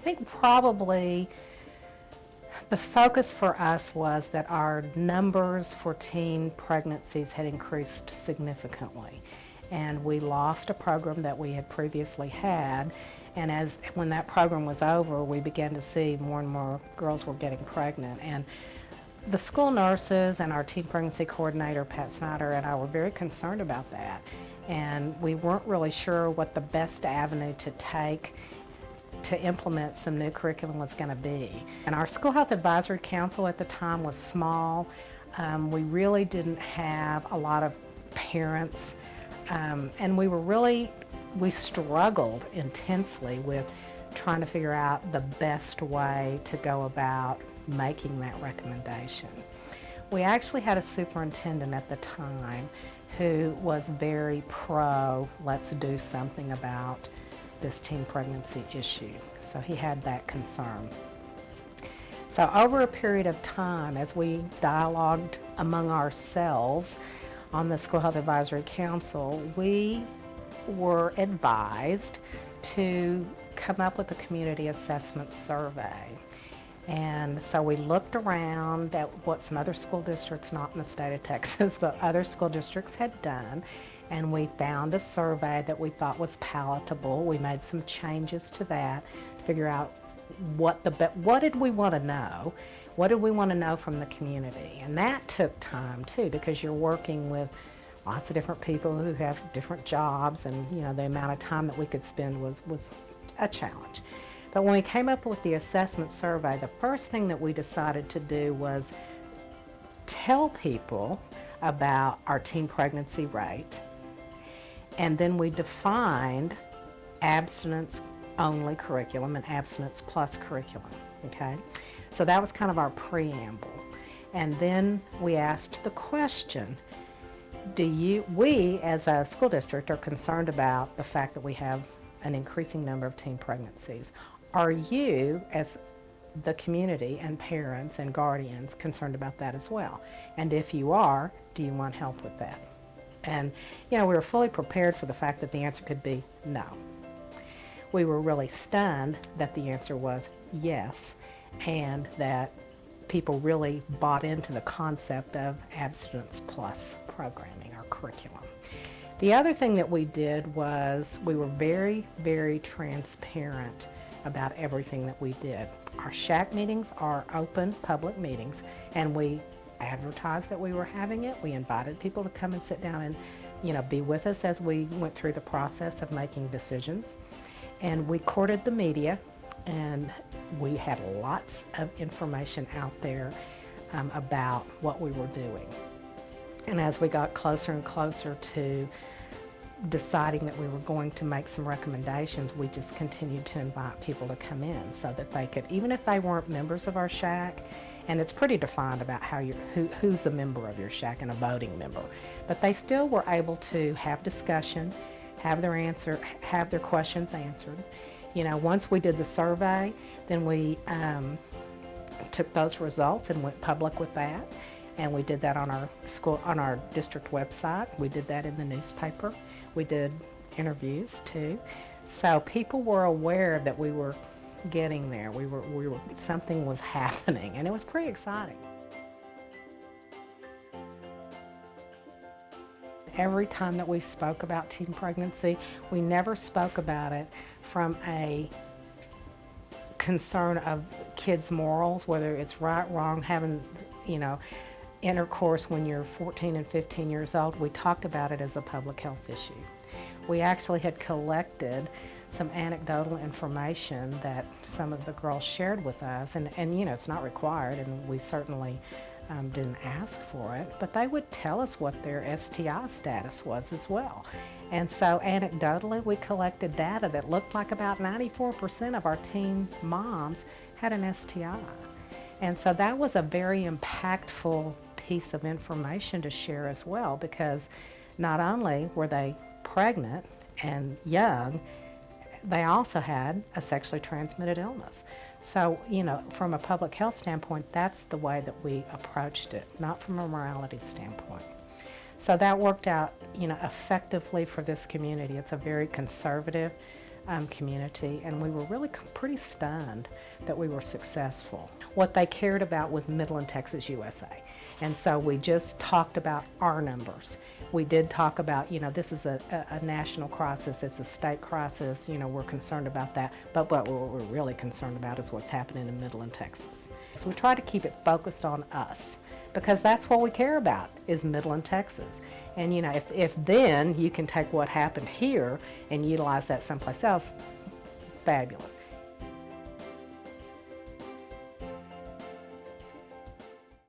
think probably the focus for us was that our numbers for teen pregnancies had increased significantly. And we lost a program that we had previously had. And when that program was over, we began to see more and more girls were getting pregnant. And the school nurses and our teen pregnancy coordinator, Pat Snyder, and I were very concerned about that. And we weren't really sure what the best avenue to take to implement some new curriculum was going to be. And our School Health Advisory Council at the time was small. We really didn't have a lot of parents, and we struggled intensely with trying to figure out the best way to go about making that recommendation. We actually had a superintendent at the time who was very pro, let's do something about this teen pregnancy issue. So he had that concern. So over a period of time, as we dialogued among ourselves on the School Health Advisory Council, we were advised to come up with a community assessment survey. And so we looked around at what some other school districts, not in the state of Texas, but other school districts had done, and we found a survey that we thought was palatable. We made some changes to that to figure out what did we want to know? What did we want to know from the community? And that took time too, because you're working with lots of different people who have different jobs, and the amount of time that we could spend was a challenge. But when we came up with the assessment survey, the first thing that we decided to do was tell people about our teen pregnancy rate, and then we defined abstinence-only curriculum and abstinence plus curriculum, okay? So that was kind of our preamble. And then we asked the question, we as a school district are concerned about the fact that we have an increasing number of teen pregnancies. Are you, as the community and parents and guardians, concerned about that as well? And if you are, do you want help with that? And we were fully prepared for the fact that the answer could be no. We were really stunned that the answer was yes, and that people really bought into the concept of abstinence plus programming or curriculum. The other thing that we did was we were very, very transparent about everything that we did. Our SHAC meetings are open public meetings, and we advertised that we were having it. We invited people to come and sit down and be with us as we went through the process of making decisions. And we courted the media, and we had lots of information out there about what we were doing. And as we got closer and closer to deciding that we were going to make some recommendations, we just continued to invite people to come in so that they could, even if they weren't members of our SHAC, and it's pretty defined about who's a member of your SHAC and a voting member, but they still were able to have discussion, have their questions answered. Once we did the survey, then we took those results and went public with that. And we did that on our district website. We did that in the newspaper. We did interviews too. So people were aware that we were getting there. Something was happening, and it was pretty exciting. Every time that we spoke about teen pregnancy, we never spoke about it from a concern of kids' morals, whether it's right, wrong, having, intercourse when you're 14 and 15 years old. We talked about it as a public health issue. We actually had collected some anecdotal information that some of the girls shared with us, and it's not required, and we certainly didn't ask for it, but they would tell us what their STI status was as well. And so anecdotally, we collected data that looked like about 94% of our teen moms had an STI. And so that was a very impactful piece of information to share as well, because not only were they pregnant and young, they also had a sexually transmitted illness. So, from a public health standpoint, that's the way that we approached it, not from a morality standpoint. So that worked out, effectively for this community. It's a very conservative community, and we were really pretty stunned that we were successful. What they cared about was Midland, Texas, USA. And so we just talked about our numbers. We did talk about, this is a national crisis, it's a state crisis, we're concerned about that, but what we're really concerned about is what's happening in Midland, Texas. So we try to keep it focused on us, because that's what we care about, is Midland, Texas. And if then you can take what happened here and utilize that someplace else, fabulous.